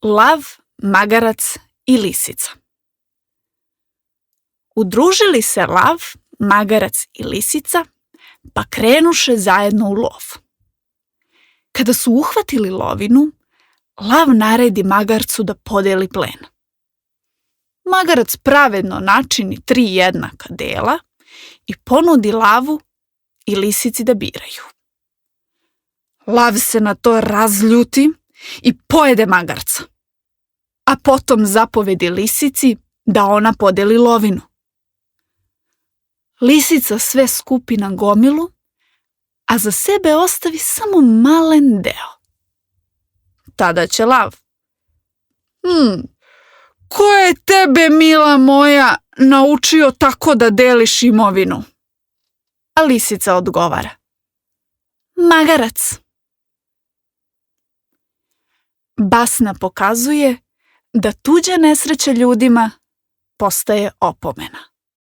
Lav, magarac i lisica. Udružili se lav, magarac i lisica, pa krenuše zajedno u lov. Kada su uhvatili lovinu, lav naredi magarcu da podeli plen. Magarac pravedno načini 3 jednaka dela i ponudi lavu i lisici da biraju. Lav se na to razljuti i pojede magarca, a potom zapovedi lisici da ona podeli lovinu. Lisica sve skupi na gomilu, a za sebe ostavi samo malen deo. Tada će lav: ko je tebe, mila moja, naučio tako da deliš imovinu? A lisica odgovara: magarac. Basna pokazuje da tuđa nesreća ljudima postaje opomena.